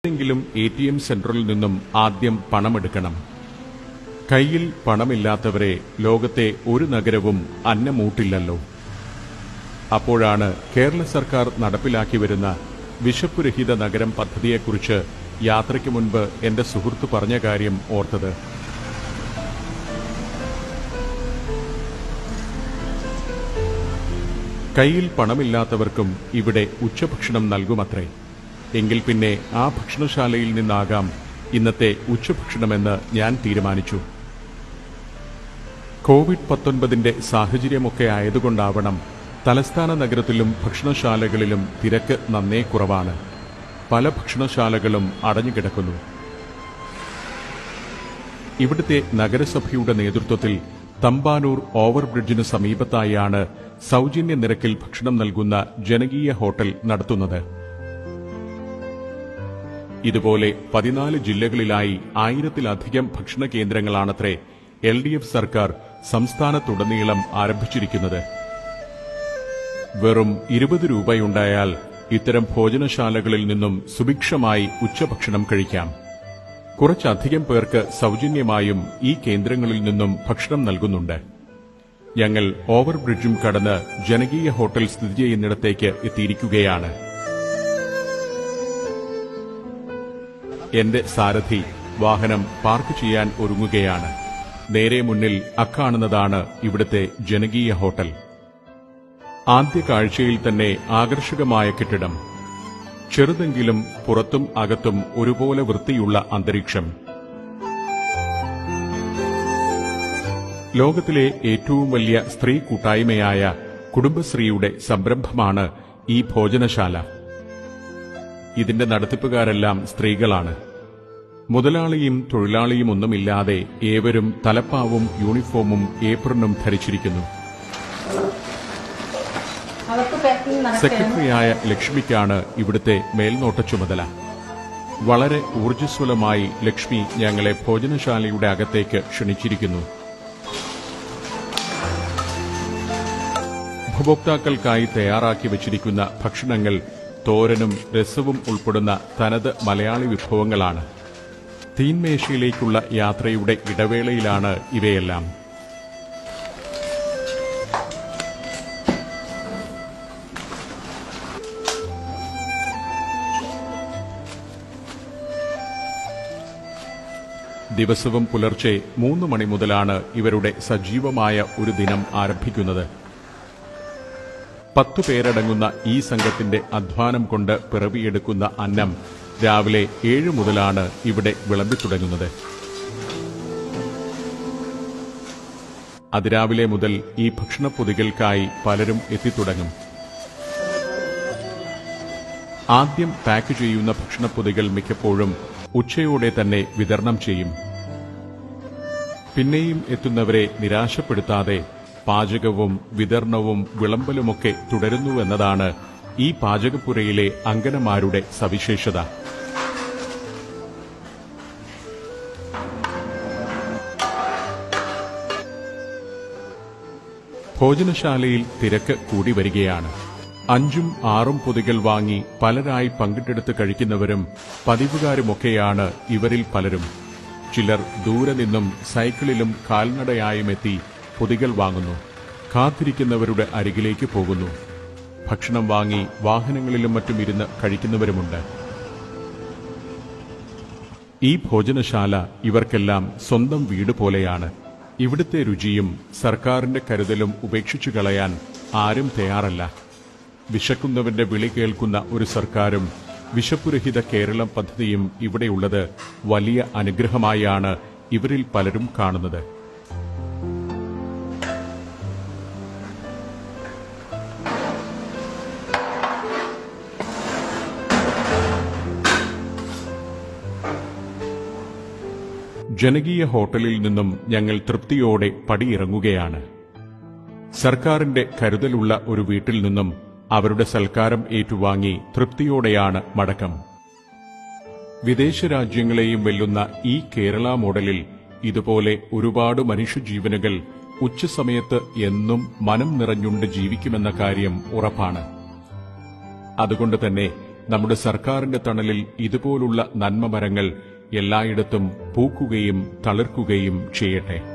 ഏതെങ്കിലും ATM സെന്ററിൽ നിന്നും ആദ്യം പണമെടുക്കണം. കയ്യിൽ പണമില്ലാത്തവരെ ലോകത്തെ ഒരു നഗരവും അന്നമൂട്ടില്ലല്ലോ. അപ്പോഴാണ് കേരള സർക്കാർ നടപ്പിലാക്കി വരുന്ന വിശപ്പുരഹിത നഗരം പദ്ധതിയെക്കുറിച്ച് യാത്രയ്ക്ക് മുൻപ് എന്റെ സുഹൃത്ത് പറഞ്ഞ കാര്യം ഓർത്തത്. കയ്യിൽ പണമില്ലാത്തവർക്കും ഇവിടെ ഉച്ചഭക്ഷണം നൽകുമത്രേ. എങ്കിൽ പിന്നെ ആ ഭക്ഷണശാലയിൽ നിന്നാകാം ഇന്നത്തെ ഉച്ചഭക്ഷണമെന്ന് ഞാൻ തീരുമാനിച്ചു. കോവിഡ്-19 സാഹചര്യമൊക്കെ ആയതുകൊണ്ടാവണം തലസ്ഥാന നഗരത്തിലും ഭക്ഷണശാലകളിലും തിരക്ക് നന്നേ കുറവാണ്. പല ഭക്ഷണശാലകളും അടഞ്ഞുകിടക്കുന്നു. ഇവിടുത്തെ നഗരസഭയുടെ നേതൃത്വത്തിൽ തമ്പാനൂർ ഓവർബ്രിഡ്ജിന് സമീപത്തായാണ് സൗജന്യ നിരക്കിൽ ഭക്ഷണം നൽകുന്ന ജനകീയ ഹോട്ടൽ നടത്തുന്നത്. ഇതുപോലെ 14 ജില്ലകളിലായി 1000-ലധികം ഭക്ഷണ കേന്ദ്രങ്ങളാണത്രേ LDF സർക്കാർ സംസ്ഥാനത്തുടനീളം ആരംഭിച്ചിരിക്കുന്നത്. വെറും 20 രൂപയുണ്ടായാൽ ഇത്തരം ഭോജനശാലകളിൽ നിന്നും സുഭിക്ഷമായി ഉച്ചഭക്ഷണം കഴിക്കാം. കുറച്ചധികം പേർക്ക് സൗജന്യമായും ഈ കേന്ദ്രങ്ങളിൽ നിന്നും ഭക്ഷണം നൽകുന്നുണ്ട്. ഞങ്ങൾ ഓവർബ്രിഡ്ജും കടന്ന് ജനകീയ ഹോട്ടൽ സ്ഥിതി ചെയ്യുന്നിടത്തേക്ക് എത്തിയിരിക്കുകയാണ്. എന്റെ സാരഥി വാഹനം പാർക്ക് ചെയ്യാൻ ഒരുങ്ങുകയാണ്. നേരെ മുന്നിൽ അക്കാണുന്നതാണ് ഇവിടുത്തെ ജനകീയ ഹോട്ടൽ. ആദ്യ കാഴ്ചയിൽ തന്നെ ആകർഷകമായ കെട്ടിടം. ചെറുതെങ്കിലും പുറത്തും അകത്തും ഒരുപോലെ വൃത്തിയുള്ള അന്തരീക്ഷം. ലോകത്തിലെ ഏറ്റവും വലിയ സ്ത്രീ കൂട്ടായ്മയായ കുടുംബശ്രീയുടെ സംരംഭമാണ് ഈ ഭോജനശാല. ഇതിന്റെ നടത്തിപ്പുകാരെല്ലാം സ്ത്രീകളാണ്. മുതലാളിയും തൊഴിലാളിയും ഒന്നുമില്ലാതെ ഏവരും തലപ്പാവും യൂണിഫോമും ഏപ്രനും ധരിച്ചിരിക്കുന്നു. സെക്രട്ടറിയായ ലക്ഷ്മിക്കാണ് ഇവിടുത്തെ മേൽനോട്ട ചുമതല. വളരെ ഊർജ്ജസ്വലമായി ലക്ഷ്മി ഞങ്ങളെ ഭോജനശാലയുടെ അകത്തേക്ക് ക്ഷണിച്ചിരിക്കുന്നു. ഉപഭോക്താക്കൾക്കായി തയ്യാറാക്കി വച്ചിരിക്കുന്ന ഭക്ഷണങ്ങൾ തോരനും രസവും ഉൾപ്പെടുന്ന തനത് മലയാളി വിഭവങ്ങളാണ്. തീൻമേശയിലേക്കുള്ള യാത്രയുടെ ഇടവേളയിലാണ് ഇവയെല്ലാം. ദിവസവും പുലർച്ചെ 3 മണി മുതലാണ് ഇവരുടെ സജീവമായ ഒരു ദിനം ആരംഭിക്കുന്നത്. 10 പേരടങ്ങുന്ന ഈ സംഘത്തിന്റെ അധ്വാനം കൊണ്ട് പിറവിയെടുക്കുന്ന അന്നം രാവിലെ 7 മുതലാണ് ഇവിടെ വിളമ്പിത്തുടങ്ങുന്നത്. അതിരാവിലെ മുതൽ ഈ ഭക്ഷണപ്പൊതികൾക്കായി പലരും എത്തിത്തുടങ്ങും. ആദ്യം പാക്ക് ചെയ്യുന്ന ഭക്ഷണപ്പൊതികൾ മിക്കപ്പോഴും ഉച്ചയോടെ തന്നെ വിതരണം ചെയ്യും. പിന്നെയും എത്തുന്നവരെ നിരാശപ്പെടുത്താതെ പാചകവും വിതരണവും വിളമ്പലുമൊക്കെ തുടരുന്നുവെന്നതാണ് ഈ പാചകപ്പുരയിലെ അംഗനമാരുടെ സവിശേഷത. ഭോജനശാലയിൽ തിരക്ക് കൂടി വരികയാണ്. 5ഉം 6ഉം പൊതികൾ വാങ്ങി പലരായി പങ്കിട്ടെടുത്ത് കഴിക്കുന്നവരും പതിവുകാരുമൊക്കെയാണ് ഇവരിൽ പലരും. ചിലർ ദൂരെ നിന്നും സൈക്കിളിലും കാൽനടയായും എത്തി പൊതികൾ വാങ്ങുന്നു. കാത്തിരിക്കുന്നവരുടെ അരികിലേക്ക് പോകുന്നു. ഭക്ഷണം വാങ്ങി വാഹനങ്ങളിലും മറ്റും ഇരുന്ന് കഴിക്കുന്നവരുമുണ്ട്. ഈ ഭോജനശാല ഇവർക്കെല്ലാം സ്വന്തം വീട് പോലെയാണ്. ഇവിടുത്തെ രുചിയും സർക്കാരിന്റെ കരുതലും ഉപേക്ഷിച്ചു കളയാൻ ആരും തയ്യാറല്ല. വിശക്കുന്നവന്റെ വിളി കേൾക്കുന്ന ഒരു സർക്കാരും വിശപ്പുരഹിത കേരളം പദ്ധതിയും ഇവിടെയുള്ളത് വലിയ അനുഗ്രഹമായാണ് ഇവരിൽ പലരും കാണുന്നത്. ജനകീയ ഹോട്ടലിൽ നിന്നും ഞങ്ങൾ തൃപ്തിയോടെ പടിയിറങ്ങുകയാണ്. സർക്കാരിന്റെ കരുതലുള്ള ഒരു വീട്ടിൽ നിന്നും അവരുടെ സൽക്കാരം ഏറ്റുവാങ്ങി തൃപ്തിയോടെയാണ് മടക്കം. വിദേശ രാജ്യങ്ങളെയും വെല്ലുന്ന ഈ കേരള മോഡലിൽ ഇതുപോലെ ഒരുപാട് മനുഷ്യജീവനുകൾ ഉച്ചസമയത്ത് എന്നും മനം നിറഞ്ഞുകൊണ്ട് ജീവിക്കുമെന്ന കാര്യം ഉറപ്പാണ്. അതുകൊണ്ട് തന്നെ നമ്മുടെ സർക്കാരിന്റെ തണലിൽ ഇതുപോലുള്ള നന്മ മരങ്ങൾ എല്ലായിടത്തും പൂക്കുകയും തളിർക്കുകയും ചെയ്യട്ടെ.